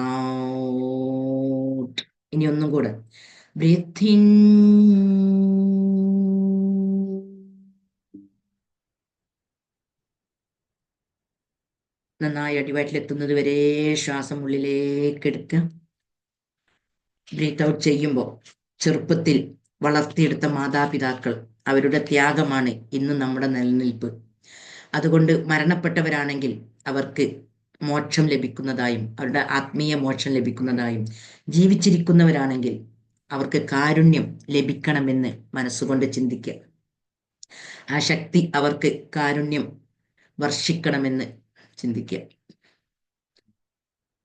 out. ഇനി ഒന്നും കൂടെ. Breathe in. നന്നായി അടിവയറ്റിലെത്തുന്നത് വരെ ശ്വാസം ഉള്ളിലേക്ക് എടുക്കുക. ബ്രീത്ത് ഔട്ട് ചെയ്യുമ്പോൾ ചെറുപ്പത്തിൽ വളർത്തിയെടുത്ത മാതാപിതാക്കൾ, അവരുടെ ത്യാഗമാണ് ഇന്ന് നമ്മുടെ നിലനിൽപ്പ്. അതുകൊണ്ട് മരണപ്പെട്ടവരാണെങ്കിൽ അവർക്ക് മോക്ഷം ലഭിക്കുന്നതായും, അവരുടെ ആത്മീയ മോക്ഷം ലഭിക്കുന്നതായും, ജീവിച്ചിരിക്കുന്നവരാണെങ്കിൽ അവർക്ക് കാരുണ്യം ലഭിക്കണമെന്ന് മനസ്സുകൊണ്ട് ചിന്തിക്കുക. ആ ശക്തി അവർക്ക് കാരുണ്യം വർഷിക്കണമെന്ന് ചിന്തിക്കുക.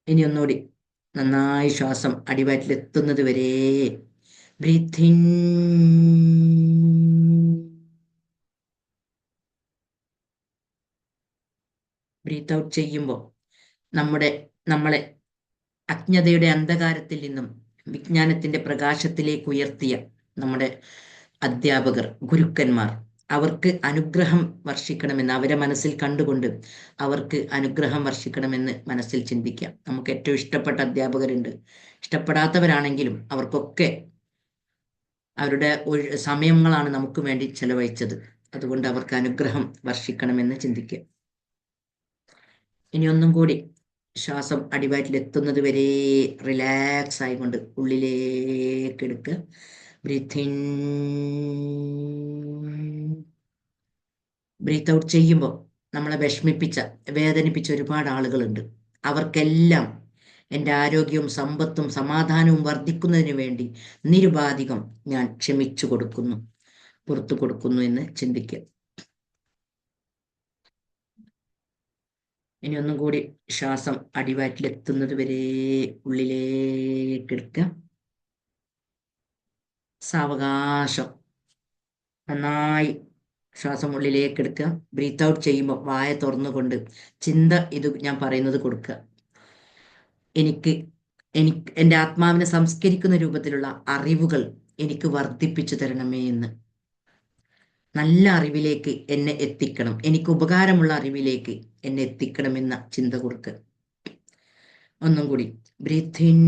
ഇനി ഒന്നുകൂടി നന്നായി ശ്വാസം അടിവയറ്റിലെത്തുന്നത് വരെ ബ്രീത്ത് ഇൻ. ബ്രീത്ത് ഔട്ട് ചെയ്യുമ്പോൾ നമ്മളെ അജ്ഞതയുടെ അന്ധകാരത്തിൽ നിന്നും വിജ്ഞാനത്തിന്റെ പ്രകാശത്തിലേക്ക് ഉയർത്തിയ നമ്മുടെ അധ്യാപകർ, ഗുരുക്കന്മാർ, അവർക്ക് അനുഗ്രഹം വർഷിക്കണമെന്ന് അവരെ മനസ്സിൽ കണ്ടുകൊണ്ട് അവർക്ക് അനുഗ്രഹം വർഷിക്കണമെന്ന് മനസ്സിൽ ചിന്തിക്കാം. നമുക്ക് ഏറ്റവും ഇഷ്ടപ്പെട്ട അധ്യാപകരുണ്ട്, ഇഷ്ടപ്പെടാത്തവരാണെങ്കിലും അവർക്കൊക്കെ അവരുടെ സമയങ്ങളാണ് നമുക്ക് വേണ്ടി ചെലവഴിച്ചത്. അതുകൊണ്ട് അവർക്ക് അനുഗ്രഹം വർഷിക്കണമെന്ന് ചിന്തിക്കുക. ഇനി ഒന്നും കൂടി ശ്വാസം അടിവയറ്റിലെത്തുന്നത് വരെ റിലാക്സ് ആയിക്കൊണ്ട് ഉള്ളിലേക്ക് എടുക്കുക. Breathe in. ബ്രീത്ത് ഔട്ട് ചെയ്യുമ്പോൾ നമ്മളെ വിഷമിപ്പിച്ച, വേദനിപ്പിച്ച ഒരുപാട് ആളുകളുണ്ട്. അവർക്കെല്ലാം എൻ്റെ ആരോഗ്യവും സമ്പത്തും സമാധാനവും വർദ്ധിക്കുന്നതിന് വേണ്ടി നിരുപാധികം ഞാൻ ക്ഷമിച്ചു കൊടുക്കുന്നു, പുറത്തു കൊടുക്കുന്നു എന്ന് ചിന്തിക്കുക. ഇനി ഒന്നും കൂടി ശ്വാസം അടിവയറ്റിലെത്തുന്നത് വരെ ഉള്ളിലേക്ക് എടുക്കുക. സാവകാശം നന്നായി ശ്വാസം ഉള്ളിലേക്ക് എടുക്കുക. ബ്രീത്ത് ഔട്ട് ചെയ്യുമ്പോൾ വായ തുറന്നുകൊണ്ട് ചിന്ത ഇത് ഞാൻ പറയുന്നത് കൊടുക്കുക. എനിക്ക് എൻ്റെ ആത്മാവിനെ സംസ്കരിക്കുന്ന രൂപത്തിലുള്ള അറിവുകൾ എനിക്ക് വർദ്ധിപ്പിച്ചു തരണമേ എന്ന്. നല്ല അറിവിലേക്ക് എന്നെ എത്തിക്കണം, എനിക്ക് ഉപകാരമുള്ള അറിവിലേക്ക് എന്നെ എത്തിക്കണമെന്ന ചിന്ത കൊടുക്കുക. ഒന്നും കൂടി. Breathe in.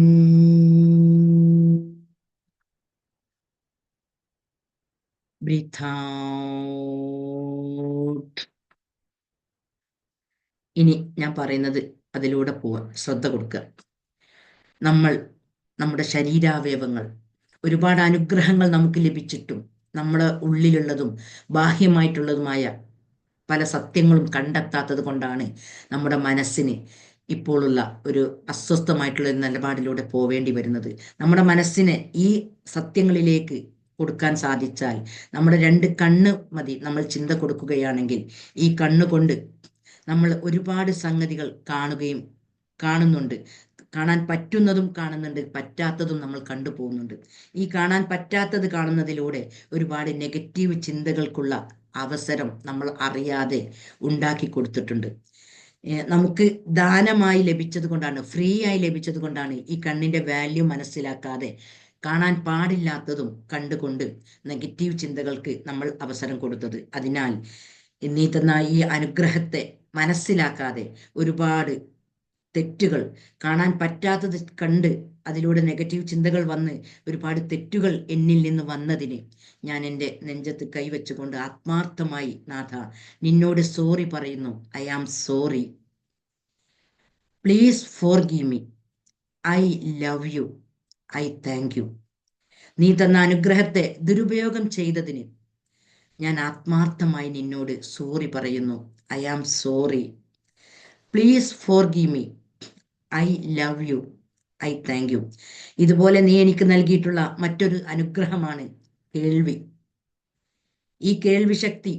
Breathe out. ഇനി ഞാൻ പറയുന്നത് അതിലൂടെ പോവാ, ശ്രദ്ധ കൊടുക്കുക. നമ്മുടെ ശരീരാവയവങ്ങൾ, ഒരുപാട് അനുഗ്രഹങ്ങൾ നമുക്ക് ലഭിച്ചിട്ടും നമ്മുടെ ഉള്ളിലുള്ളതും ബാഹ്യമായിട്ടുള്ളതുമായ പല സത്യങ്ങളും കണ്ടെത്താത്തത് കൊണ്ടാണ് നമ്മുടെ മനസ്സിന് ഇപ്പോഴുള്ള ഒരു അസ്വസ്ഥമായിട്ടുള്ള ഒരു നിലപാടിലൂടെ പോവേണ്ടി വരുന്നത്. നമ്മുടെ മനസ്സിനെ ഈ സത്യങ്ങളിലേക്ക് കൊടുക്കാൻ സാധിച്ചാൽ, നമ്മുടെ 2 കണ്ണ് മതി നമ്മൾ ചിന്ത കൊടുക്കുകയാണെങ്കിൽ, ഈ കണ്ണുകൊണ്ട് നമ്മൾ ഒരുപാട് സംഗതികൾ കാണുന്നുണ്ട്. കാണാൻ പറ്റുന്നതും കാണുന്നുണ്ട്, പറ്റാത്തതും നമ്മൾ കണ്ടുപോകുന്നുണ്ട്. ഈ കാണാൻ പറ്റാത്തത് കാണുന്നതിലൂടെ ഒരുപാട് നെഗറ്റീവ് ചിന്തകൾക്കുള്ള അവസരം നമ്മൾ അറിയാതെ ഉണ്ടാക്കി കൊടുത്തിട്ടുണ്ട്. നമുക്ക് ദാനമായി ലഭിച്ചത് കൊണ്ടാണ്, ഫ്രീ ആയി ലഭിച്ചത് കൊണ്ടാണ് ഈ കണ്ണിന്റെ വാല്യൂ മനസ്സിലാക്കാതെ കാണാൻ പാടില്ലാത്തതും കണ്ടുകൊണ്ട് നെഗറ്റീവ് ചിന്തകൾക്ക് നമ്മൾ അവസരം കൊടുത്തത്. അതിനാൽ നീ തന്ന ഈ അനുഗ്രഹത്തെ മനസ്സിലാക്കാതെ ഒരുപാട് തെറ്റുകൾ, കാണാൻ പറ്റാത്തത് കണ്ട് അതിലൂടെ നെഗറ്റീവ് ചിന്തകൾ വന്ന് ഒരുപാട് തെറ്റുകൾ എന്നിൽ നിന്ന് വന്നതിന് ഞാൻ എൻ്റെ നെഞ്ചത്ത് കൈവച്ചുകൊണ്ട് ആത്മാർത്ഥമായി നാഥ നിന്നോട് സോറി പറയുന്നു. I am sorry. Please forgive me. I love you. I thank you. നീ തന്ന അനുഗ്രഹത്തെ ദുരുപയോഗം ചെയ്തതിന് ഞാൻ ആത്മാർത്ഥമായി നിന്നോട് സോറി പറയുന്നു. I am sorry. Please forgive me. I love you. I thank you. ഇതുപോലെ നീ എനിക്ക് നൽകിയിട്ടുള്ള മറ്റൊരു അനുഗ്രഹമാണ് കേൾവി. ഈ കേൾവി ശക്തി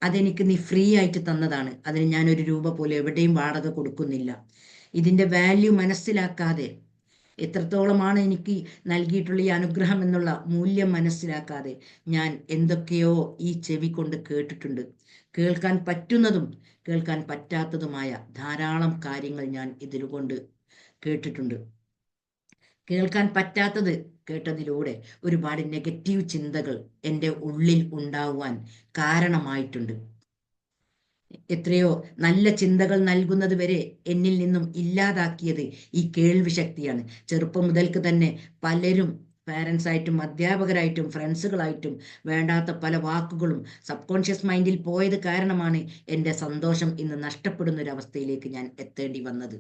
അതെനിക്ക് നീ ഫ്രീ ആയിട്ട് തന്നതാണ്. അതിന് ഞാൻ ഒരു രൂപ പോലും എവിടെയും വാടക കൊടുക്കുന്നില്ല. ഇതിന്റെ വാല്യൂ മനസ്സിലാക്കാതെ, എത്രത്തോളമാണ് എനിക്ക് നൽകിയിട്ടുള്ള ഈ അനുഗ്രഹം എന്നുള്ള മൂല്യം മനസ്സിലാക്കാതെ ഞാൻ എന്തൊക്കെയോ ഈ ചെവി കൊണ്ട് കേട്ടിട്ടുണ്ട്. കേൾക്കാൻ പറ്റുന്നതും കേൾക്കാൻ പറ്റാത്തതുമായ ധാരാളം കാര്യങ്ങൾ ഞാൻ ഇതിലുകൊണ്ട് കേട്ടിട്ടുണ്ട്. കേൾക്കാൻ പറ്റാത്തത് കേട്ടതിലൂടെ ഒരുപാട് നെഗറ്റീവ് ചിന്തകൾ എൻ്റെ ഉള്ളിൽ ഉണ്ടാവാൻ കാരണമായിട്ടുണ്ട്. എത്രയോ നല്ല ചിന്തകൾ നൽകുന്നത് വരെ എന്നിൽ നിന്നും ഇല്ലാതാക്കിയത് ഈ കേൾവി ശക്തിയാണ്. ചെറുപ്പം മുതൽക്ക് തന്നെ പലരും പാരൻസ് ആയിട്ടും അധ്യാപകരായിട്ടും ഫ്രണ്ട്സുകളായിട്ടും വേണ്ടാത്ത പല വാക്കുകളും സബ് കോൺഷ്യസ് മൈൻഡിൽ പോയത് കാരണമാണ് എൻ്റെ സന്തോഷം ഇന്ന് നഷ്ടപ്പെടുന്ന ഒരു അവസ്ഥയിലേക്ക് ഞാൻ എത്തേണ്ടി വന്നത്.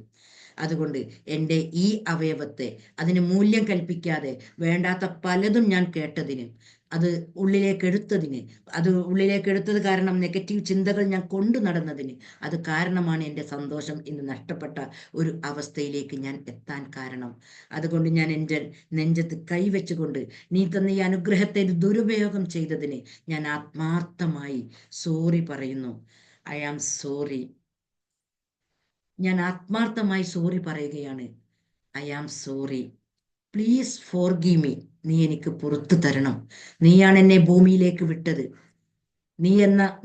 അതുകൊണ്ട് എൻ്റെ ഈ അവയവത്തെ അതിന് മൂല്യം കൽപ്പിക്കാതെ വേണ്ടാത്ത പലതും ഞാൻ കേട്ടതിന്, അത് ഉള്ളിലേക്ക് എടുത്തത് കാരണം നെഗറ്റീവ് ചിന്തകൾ ഞാൻ കൊണ്ടു നടന്നതിന് അത് കാരണമാണ് എൻ്റെ സന്തോഷം ഇന്ന് നഷ്ടപ്പെട്ട ഒരു അവസ്ഥയിലേക്ക് ഞാൻ എത്താൻ കാരണം. അതുകൊണ്ട് ഞാൻ എൻ്റെ നെഞ്ചത്ത് കൈവച്ചുകൊണ്ട് നീ തന്ന ഈ അനുഗ്രഹത്തെ ദുരുപയോഗം ചെയ്തതിന് ഞാൻ ആത്മാർത്ഥമായി സോറി പറയുന്നു. I am sorry. ഞാൻ ആത്മാർത്ഥമായി സോറി പറയുകയാണ്. I am sorry. Please forgive me. നീ എനിക്ക് പുറത്തു തരണം. നീയാണ് എന്നെ ഭൂമിയിലേക്ക് വിട്ടത്.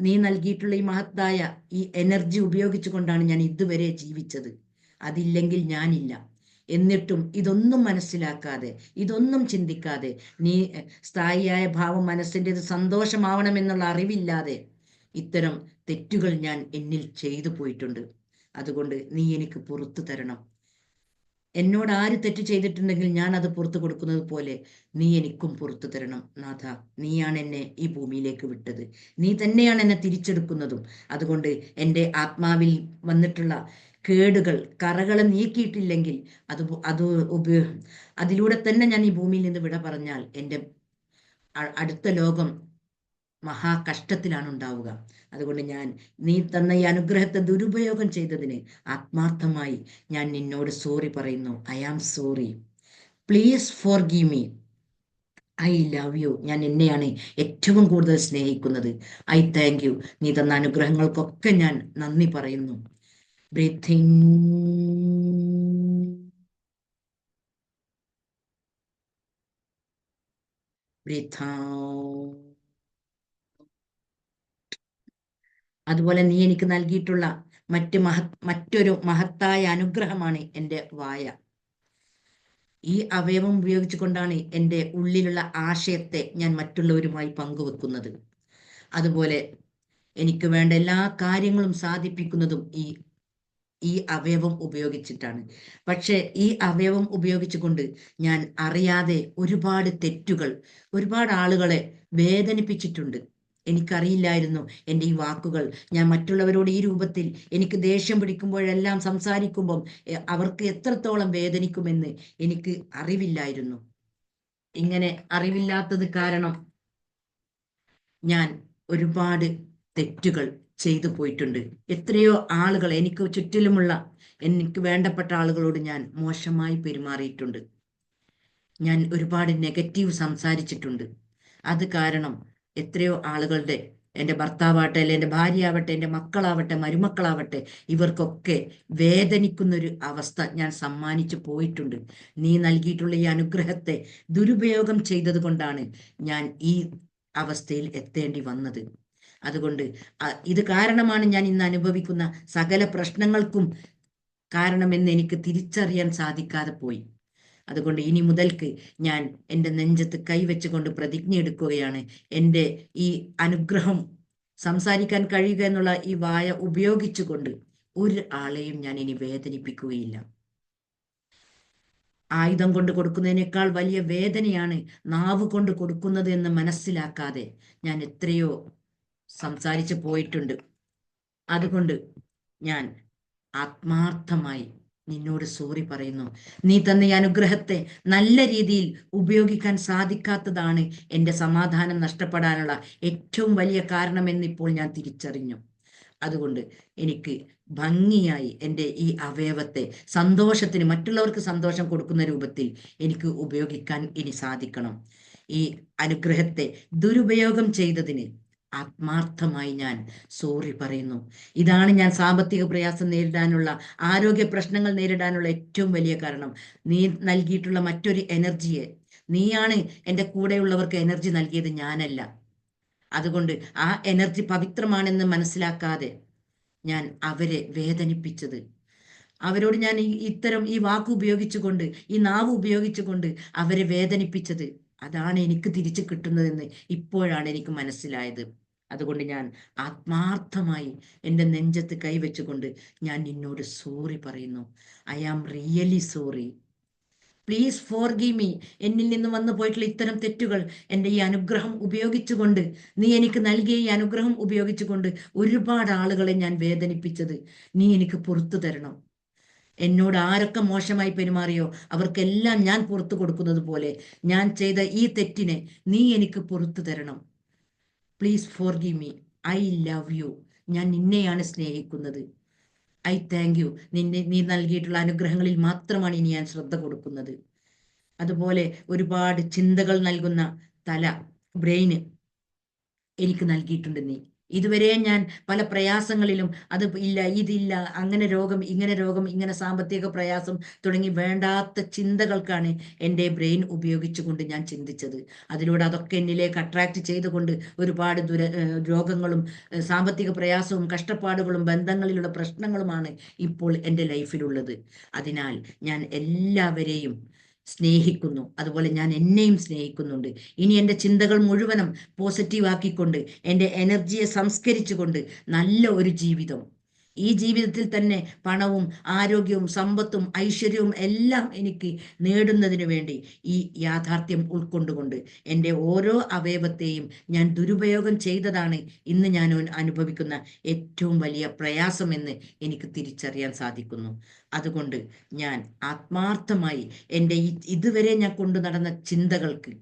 നീ നൽകിയിട്ടുള്ള ഈ മഹത്തായ ഈ എനർജി ഉപയോഗിച്ചുകൊണ്ടാണ് ഞാൻ ഇതുവരെ ജീവിച്ചത്. അതില്ലെങ്കിൽ ഞാനില്ല. എന്നിട്ടും ഇതൊന്നും മനസ്സിലാക്കാതെ, ഇതൊന്നും ചിന്തിക്കാതെ, നീ സ്ഥായിയായ ഭാവം മനസ്സിൻ്റെത് സന്തോഷമാവണമെന്നുള്ള അറിവില്ലാതെ ഇത്തരം തെറ്റുകൾ ഞാൻ എന്നിൽ ചെയ്തു പോയിട്ടുണ്ട്. അതുകൊണ്ട് നീ എനിക്ക് പുറത്തു തരണം. എന്നോട് ആര് തെറ്റ് ചെയ്തിട്ടുണ്ടെങ്കിൽ ഞാൻ അത് പുറത്തു കൊടുക്കുന്നത് പോലെ നീ എനിക്കും പുറത്തു തരണം. നാഥ, നീയാണ് എന്നെ ഈ ഭൂമിയിലേക്ക് വിട്ടത്. നീ തന്നെയാണ് എന്നെ തിരിച്ചെടുക്കുന്നതും. അതുകൊണ്ട് എൻ്റെ ആത്മാവിൽ വന്നിട്ടുള്ള കേടുകൾ, കറകൾ നീക്കിയിട്ടില്ലെങ്കിൽ അതിലൂടെ തന്നെ ഞാൻ ഈ ഭൂമിയിൽ നിന്ന് വിട പറഞ്ഞാൽ എൻ്റെ അടുത്ത ലോകം മഹാകഷ്ടത്തിലാണ് ഉണ്ടാവുക. അതുകൊണ്ട് നീ തന്ന ഈ അനുഗ്രഹത്തെ ദുരുപയോഗം ചെയ്തതിന് ആത്മാർത്ഥമായി ഞാൻ നിന്നോട് സോറി പറയുന്നു. I am sorry. Please forgive me. I love you. ഞാൻ എന്നെയാണ് ഏറ്റവും കൂടുതൽ സ്നേഹിക്കുന്നത്. I thank you. നീ തന്ന അനുഗ്രഹങ്ങൾക്കൊക്കെ ഞാൻ നന്ദി പറയുന്നു. Breathing, breathe out. അതുപോലെ നീ എനിക്ക് നൽകിയിട്ടുള്ള മറ്റൊരു മഹത്തായ അനുഗ്രഹമാണ് എൻ്റെ വായ. ഈ അവയവം ഉപയോഗിച്ചുകൊണ്ടാണ് എൻ്റെ ഉള്ളിലുള്ള ആശയത്തെ ഞാൻ മറ്റുള്ളവരുമായി പങ്കുവെക്കുന്നത്. അതുപോലെ എനിക്ക് വേണ്ട എല്ലാ കാര്യങ്ങളും സാധിപ്പിക്കുന്നതും ഈ അവയവം ഉപയോഗിച്ചിട്ടാണ്. പക്ഷെ ഈ അവയവം ഉപയോഗിച്ചുകൊണ്ട് ഞാൻ അറിയാതെ ഒരുപാട് തെറ്റുകൾ, ഒരുപാട് ആളുകളെ വേദനിപ്പിച്ചിട്ടുണ്ട്. എനിക്കറിയില്ലായിരുന്നു എൻ്റെ ഈ വാക്കുകൾ ഞാൻ മറ്റുള്ളവരോട് ഈ രൂപത്തിൽ എനിക്ക് ദേഷ്യം പിടിക്കുമ്പോഴെല്ലാം സംസാരിക്കുമ്പം അവർക്ക് എത്രത്തോളം വേദനിക്കുമെന്ന് എനിക്ക് അറിവില്ലായിരുന്നു. ഇങ്ങനെ അറിവില്ലാത്തത് കാരണം ഞാൻ ഒരുപാട് തെറ്റുകൾ ചെയ്തു പോയിട്ടുണ്ട്. എത്രയോ ആളുകൾ, എനിക്ക് ചുറ്റിലുമുള്ള എനിക്ക് വേണ്ടപ്പെട്ട ആളുകളോട് ഞാൻ മോശമായി പെരുമാറിയിട്ടുണ്ട്. ഞാൻ ഒരുപാട് നെഗറ്റീവ് സംസാരിച്ചിട്ടുണ്ട്. അത് കാരണം എത്രയോ ആളുകളുടെ, എൻ്റെ ഭർത്താവട്ടെ, അല്ലെ എൻ്റെ ഭാര്യയാവട്ടെ, എൻ്റെ മക്കളാവട്ടെ, മരുമക്കളാവട്ടെ, ഇവർക്കൊക്കെ വേദനിക്കുന്നൊരു അവസ്ഥ ഞാൻ സമ്മാനിച്ചു പോയിട്ടുണ്ട്. നീ നൽകിയിട്ടുള്ള ഈ അനുഗ്രഹത്തെ ദുരുപയോഗം ചെയ്തത് കൊണ്ടാണ് ഞാൻ ഈ അവസ്ഥയിൽ എത്തേണ്ടി വന്നത്. അതുകൊണ്ട് ഇത് കാരണമാണ് ഞാൻ ഇന്ന് അനുഭവിക്കുന്ന സകല പ്രശ്നങ്ങൾക്കും കാരണമെന്ന് എനിക്ക് തിരിച്ചറിയാൻ സാധിക്കാതെ പോയി. അതുകൊണ്ട് ഇനി മുതൽക്ക് ഞാൻ എൻ്റെ നെഞ്ചത്ത് കൈവച്ചുകൊണ്ട് പ്രതിജ്ഞ എടുക്കുകയാണ്. എൻ്റെ ഈ അനുഗ്രഹം സംസാരിക്കാൻ കഴിയുക എന്നുള്ള ഈ വായ ഉപയോഗിച്ചുകൊണ്ട് ഒരു ആളെയും ഞാൻ ഇനി വേദനിപ്പിക്കുകയില്ല. ആയുധം കൊണ്ട് കൊടുക്കുന്നതിനേക്കാൾ വലിയ വേദനയാണ് നാവ് കൊണ്ട് കൊടുക്കുന്നത് എന്ന് മനസ്സിലാക്കാതെ ഞാൻ എത്രയോ സംസാരിച്ചു പോയിട്ടുണ്ട്. അതുകൊണ്ട് ഞാൻ ആത്മാർത്ഥമായി നിന്നോട് സോറി പറയുന്നു. നീ തന്ന ഈ അനുഗ്രഹത്തെ നല്ല രീതിയിൽ ഉപയോഗിക്കാൻ സാധിക്കാത്തതാണ് എൻ്റെ സമാധാനം നഷ്ടപ്പെടാനുള്ള ഏറ്റവും വലിയ കാരണമെന്നിപ്പോൾ ഞാൻ തിരിച്ചറിഞ്ഞു. അതുകൊണ്ട് എനിക്ക് ഭംഗിയായി എൻ്റെ ഈ അവയവത്തെ സന്തോഷത്തിന്, മറ്റുള്ളവർക്ക് സന്തോഷം കൊടുക്കുന്ന രൂപത്തിൽ എനിക്ക് ഉപയോഗിക്കാൻ ഇനി സാധിക്കണം. ഈ അനുഗ്രഹത്തെ ദുരുപയോഗം ചെയ്തതിന് ആത്മാർത്ഥമായി ഞാൻ സോറി പറയുന്നു. ഇതാണ് ഞാൻ സാമ്പത്തിക പ്രയാസം നേരിടാനുള്ള, ആരോഗ്യ പ്രശ്നങ്ങൾ നേരിടാനുള്ള ഏറ്റവും വലിയ കാരണം. നീ നൽകിയിട്ടുള്ള മറ്റൊരു എനർജിയെ, നീയാണ് എൻ്റെ കൂടെയുള്ളവർക്ക് എനർജി നൽകിയത്, ഞാനല്ല. അതുകൊണ്ട് ആ എനർജി പവിത്രമാണെന്ന് മനസ്സിലാക്കാതെ ഞാൻ അവരെ വേദനിപ്പിച്ചത്, അവരോട് ഞാൻ ഇത്തരം ഈ വാക്ക് ഉപയോഗിച്ചുകൊണ്ട്, ഈ നാവ് ഉപയോഗിച്ചുകൊണ്ട് അവരെ വേദനിപ്പിച്ചത്, അതാണ് എനിക്ക് തിരിച്ചു കിട്ടുന്നതെന്ന് ഇപ്പോഴാണ് എനിക്ക് മനസ്സിലായത്. അതുകൊണ്ട് ഞാൻ ആത്മാർത്ഥമായി എൻ്റെ നെഞ്ചത്ത് കൈവച്ചുകൊണ്ട് ഞാൻ നിന്നോട് സോറി പറയുന്നു. I am really sorry. Please forgive me. എന്നിൽ നിന്ന് വന്നു പോയിട്ടുള്ള ഇത്തരം തെറ്റുകൾ, എൻ്റെ ഈ അനുഗ്രഹം ഉപയോഗിച്ചുകൊണ്ട്, നീ എനിക്ക് നൽകിയ ഈ അനുഗ്രഹം ഉപയോഗിച്ചുകൊണ്ട് ഒരുപാട് ആളുകളെ ഞാൻ വേദനിപ്പിച്ചത് നീ എനിക്ക് പുറത്തു തരണം. എന്നോട് ആരൊക്കെ മോശമായി പെരുമാറിയോ അവർക്കെല്ലാം ഞാൻ പുറത്തു കൊടുക്കുന്നത് പോലെ ഞാൻ ചെയ്ത ഈ തെറ്റിനെ നീ എനിക്ക് പുറത്തു തരണം. Please forgive me. I love you. ഞാൻ നിന്നെയാണ് സ്നേഹിക്കുന്നത്. I thank you. നീ നൽകിയിട്ടുള്ള അനുഗ്രഹങ്ങളിൽ മാത്രമാണ് ഇനി ഞാൻ ശ്രദ്ധ കൊടുക്കുന്നത്. അതുപോലെ ഒരുപാട് ചിന്തകൾ നൽകുന്ന തല, ബ്രെയിന് എനിക്ക് നൽകിയിട്ടുണ്ട് നീ. ഇതുവരെ ഞാൻ പല പ്രയാസങ്ങളിലും അത് ഇല്ല, ഇതില്ല, അങ്ങനെ രോഗം, ഇങ്ങനെ സാമ്പത്തിക പ്രയാസം തുടങ്ങി വേണ്ടാത്ത ചിന്തകൾക്കാണ് എൻ്റെ ബ്രെയിൻ ഉപയോഗിച്ചുകൊണ്ട് ഞാൻ ചിന്തിച്ചത്. അതിലൂടെ അതൊക്കെ എന്നിലേക്ക് അട്രാക്ട് ചെയ്തുകൊണ്ട് ഒരുപാട് രോഗങ്ങളും സാമ്പത്തിക പ്രയാസവും കഷ്ടപ്പാടുകളും ബന്ധങ്ങളിലുള്ള പ്രശ്നങ്ങളുമാണ് ഇപ്പോൾ എൻ്റെ ലൈഫിലുള്ളത്. അതിനാൽ ഞാൻ എല്ലാവരെയും സ്നേഹിക്കുന്നു. അതുപോലെ ഞാൻ എന്നെയും സ്നേഹിക്കുന്നുണ്ട്. ഇനി എൻ്റെ ചിന്തകൾ മുഴുവനും പോസിറ്റീവ് ആക്കിക്കൊണ്ട്, എൻ്റെ എനർജിയെ സംസ്കരിച്ചുകൊണ്ട് നല്ല ഒരു ജീവിതം, ഈ ജീവിതത്തിൽ തന്നെ പണവും ആരോഗ്യവും സമ്പത്തും ഐശ്വര്യവും എല്ലാം എനിക്ക് നേടുന്നതിന് വേണ്ടി ഈ യാഥാർത്ഥ്യം ഉൾക്കൊണ്ടുകൊണ്ട് എൻ്റെ ഓരോ അവയവത്തെയും ഞാൻ ദുരുപയോഗം ചെയ്തതാണ് ഇന്ന് ഞാൻ അനുഭവിക്കുന്ന ഏറ്റവും വലിയ പ്രയാസമെന്ന് എനിക്ക് തിരിച്ചറിയാൻ സാധിക്കുന്നു. അതുകൊണ്ട് ഞാൻ ആത്മാർത്ഥമായി എൻ്റെ ഇതുവരെ ഞാൻ കൊണ്ടു നടന്ന ചിന്തകൾക്ക്,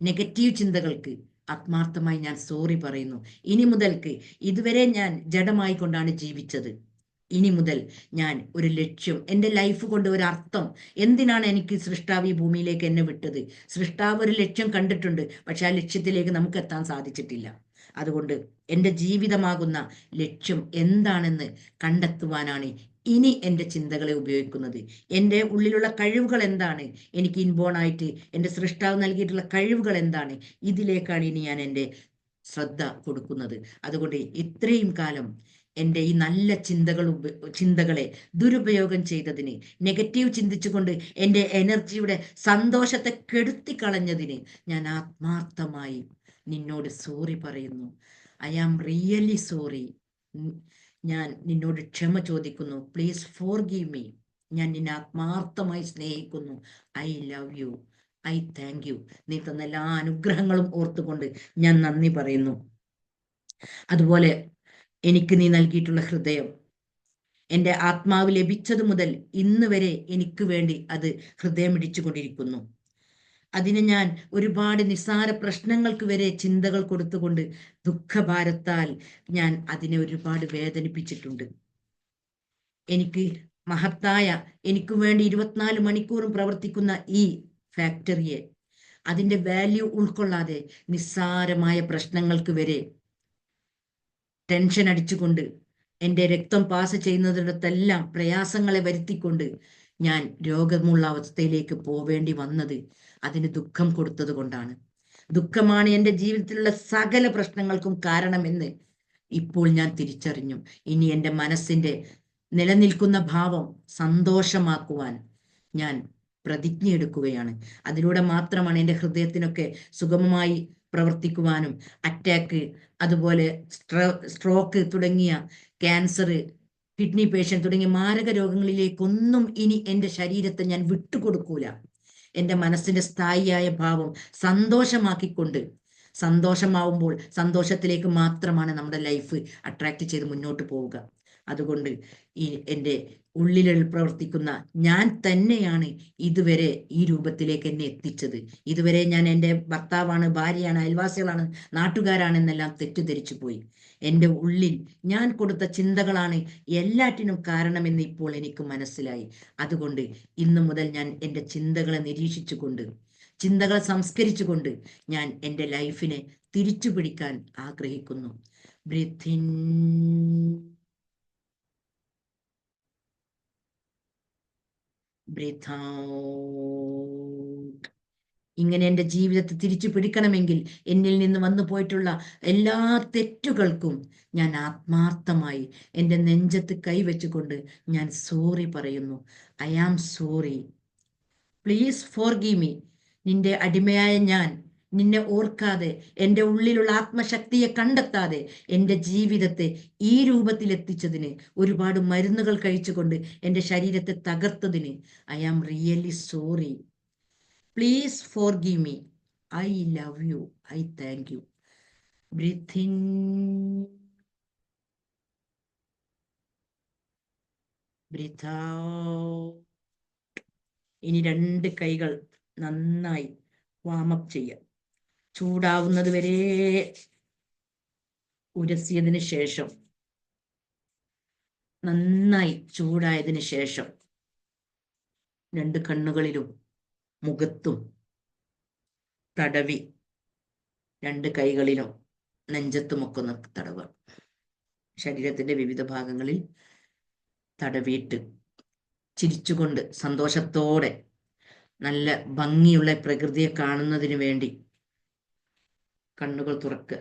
നെഗറ്റീവ് ചിന്തകൾക്ക് ആത്മാർത്ഥമായി ഞാൻ സോറി പറയുന്നു. ഇനി മുതൽക്ക്, ഇതുവരെ ഞാൻ ജഡമായി കൊണ്ടാണ് ജീവിച്ചത്. ഇനി മുതൽ ഞാൻ ഒരു ലക്ഷ്യം, എൻ്റെ ലൈഫ് കൊണ്ട് ഒരു അർത്ഥം, എന്തിനാണ് എനിക്ക് സൃഷ്ടാവ് ഈ ഭൂമിയിലേക്ക് എന്നെ വിട്ടത്? സൃഷ്ടാവ് ഒരു ലക്ഷ്യം കണ്ടിട്ടുണ്ട്, പക്ഷെ ആ ലക്ഷ്യത്തിലേക്ക് നമുക്ക് എത്താൻ സാധിച്ചിട്ടില്ല. അതുകൊണ്ട് എൻ്റെ ജീവിതമാകുന്ന ലക്ഷ്യം എന്താണെന്ന് കണ്ടെത്തുവാനാണ് ഇനി എൻ്റെ ചിന്തകളെ ഉപയോഗിക്കുന്നത്. എൻ്റെ ഉള്ളിലുള്ള കഴിവുകൾ എന്താണ്, എനിക്ക് ഇൻബോണായിട്ട് എൻ്റെ സൃഷ്ടാവ് നൽകിയിട്ടുള്ള കഴിവുകൾ എന്താണ്, ഇതിലേക്കാണ് ഇനി ഞാൻ എൻ്റെ ശ്രദ്ധ കൊടുക്കുന്നത്. അതുകൊണ്ട് ഇത്രയും കാലം എൻ്റെ ഈ നല്ല ചിന്തകളെ ദുരുപയോഗം ചെയ്തതിന്, നെഗറ്റീവ് ചിന്തിച്ചുകൊണ്ട് എൻ്റെ എനർജിയുടെ സന്തോഷത്തെ കെടുത്തിക്കളഞ്ഞതിന് ഞാൻ ആത്മാർത്ഥമായി നിന്നോട് സോറി പറയുന്നു. I am really sorry. ഞാൻ നിന്നോട് ക്ഷമ ചോദിക്കുന്നു. Please forgive me. ഞാൻ നിന്നെ ആത്മാർത്ഥമായി സ്നേഹിക്കുന്നു. I love you. I thank you. നീ തന്ന എല്ലാ അനുഗ്രഹങ്ങളും ഓർത്തുകൊണ്ട് ഞാൻ നന്ദി പറയുന്നു. അതുപോലെ എനിക്ക് നീ നൽകിയിട്ടുള്ള ഹൃദയം, എൻ്റെ ആത്മാവ് ലഭിച്ചത് മുതൽ ഇന്ന് വരെ എനിക്ക് വേണ്ടി അത് ഹൃദയമിടിച്ചുകൊണ്ടിരിക്കുന്നു. അതിന് ഞാൻ ഒരുപാട് നിസ്സാര പ്രശ്നങ്ങൾക്ക് വരെ ചിന്തകൾ കൊടുത്തുകൊണ്ട് ദുഃഖഭാരത്താൽ ഞാൻ അതിനെ ഒരുപാട് വേദനിപ്പിച്ചിട്ടുണ്ട്. എനിക്ക് മഹത്തായ, എനിക്ക് വേണ്ടി 24 മണിക്കൂറും പ്രവർത്തിക്കുന്ന ഈ ഫാക്ടറിയെ, അതിൻ്റെ വാല്യൂ ഉൾക്കൊള്ളാതെ നിസ്സാരമായ പ്രശ്നങ്ങൾക്ക് വരെ ടെൻഷൻ അടിച്ചുകൊണ്ട്, എൻ്റെ രക്തം പാസ് ചെയ്യുന്നതിടത്തെല്ലാം പ്രയാസങ്ങളെ വരുത്തിക്കൊണ്ട് ഞാൻ രോഗമുള്ള അവസ്ഥയിലേക്ക് പോവേണ്ടി വന്നത് അതിന് ദുഃഖം കൊടുത്തത് കൊണ്ടാണ്. ദുഃഖമാണ് എൻ്റെ ജീവിതത്തിലുള്ള സകല പ്രശ്നങ്ങൾക്കും കാരണമെന്ന് ഇപ്പോൾ ഞാൻ തിരിച്ചറിഞ്ഞു. ഇനി എൻ്റെ മനസ്സിന്റെ നിലനിൽക്കുന്ന ഭാവം സന്തോഷമാക്കുവാൻ ഞാൻ പ്രതിജ്ഞ എടുക്കുകയാണ്. അതിലൂടെ മാത്രമാണ് എൻ്റെ ഹൃദയത്തിനൊക്കെ സുഗമമായി പ്രവർത്തിക്കുവാനും അറ്റാക്ക്, അതുപോലെ സ്ട്രോക്ക് തുടങ്ങിയ ക്യാൻസർ, കിഡ്നി പേഷ്യൻ്റ് തുടങ്ങിയ മാരക രോഗങ്ങളിലേക്കൊന്നും ഇനി എൻ്റെ ശരീരത്തെ ഞാൻ വിട്ടുകൊടുക്കൂല. എൻ്റെ മനസ്സിന്റെ സ്ഥായിയായ ഭാവം സന്തോഷമാക്കിക്കൊണ്ട്, സന്തോഷമാവുമ്പോൾ സന്തോഷത്തിലേക്ക് മാത്രമാണ് നമ്മുടെ ലൈഫ് അട്രാക്ട് ചെയ്ത് മുന്നോട്ട് പോവുക. അതുകൊണ്ട് ഈ എൻ്റെ ഉള്ളിൽ പ്രവർത്തിക്കുന്ന ഞാൻ തന്നെയാണ് ഇതുവരെ ഈ രൂപത്തിലേക്ക് എന്നെ എത്തിച്ചത്. ഇതുവരെ ഞാൻ എൻ്റെ ഭർത്താവാണ്, ഭാര്യയാണ്, അയൽവാസികളാണ്, നാട്ടുകാരാണെന്നെല്ലാം തെറ്റിദ്ധരിച്ചു പോയി. എൻ്റെ ഉള്ളിൽ ഞാൻ കൊടുത്ത ചിന്തകളാണ് എല്ലാറ്റിനും കാരണമെന്ന് ഇപ്പോൾ എനിക്ക് മനസ്സിലായി. അതുകൊണ്ട് ഇന്നു മുതൽ ഞാൻ എൻ്റെ ചിന്തകളെ നിരീക്ഷിച്ചുകൊണ്ട്, ചിന്തകളെ സംസ്കരിച്ചുകൊണ്ട് ഞാൻ എൻ്റെ ലൈഫിനെ തിരിച്ചു പിടിക്കാൻ ആഗ്രഹിക്കുന്നു. Breathe in, breathe out. ഇങ്ങനെ എൻ്റെ ജീവിതത്തെ തിരിച്ചു പിടിക്കണമെങ്കിൽ എന്നിൽ നിന്ന് വന്നു പോയിട്ടുള്ള എല്ലാ തെറ്റുകൾക്കും ഞാൻ ആത്മാർത്ഥമായി എൻ്റെ നെഞ്ചത്ത് കൈവച്ചുകൊണ്ട് ഞാൻ സോറി പറയുന്നു. I am sorry, please forgive me. നിന്റെ അടിമയായ ഞാൻ നിന്നെ ഓർക്കാതെ, എൻ്റെ ഉള്ളിലുള്ള ആത്മശക്തിയെ കണ്ടെത്താതെ എൻ്റെ ജീവിതത്തെ ഈ രൂപത്തിൽ എത്തിച്ചതിന്, ഒരുപാട് മരുന്നുകൾ കഴിച്ചുകൊണ്ട് എൻ്റെ ശരീരത്തെ തകർത്തതിന് I am really sorry. Please forgive me. I love you. I thank you. Breathe in, breathe out. ഇനി രണ്ട് കൈകൾ നന്നായി വാമപ്പ് ചെയ്യാം. ചൂടാവുന്നത് വരെ ഉരസിയതിന് ശേഷം, നന്നായി ചൂടായതിനു ശേഷം രണ്ട് കണ്ണുകളിലും മുഖത്തും തടവി, രണ്ട് കൈകളിലും നെഞ്ചത്തുമൊക്കെ ഒന്ന് തടവുക. ശരീരത്തിന്റെ വിവിധ ഭാഗങ്ങളിൽ തടവിയിട്ട് ചിരിച്ചുകൊണ്ട് സന്തോഷത്തോടെ നല്ല ഭംഗിയുള്ള പ്രകൃതിയെ കാണുന്നതിന് വേണ്ടി കണ്ണുകൾ തുറക്കുക.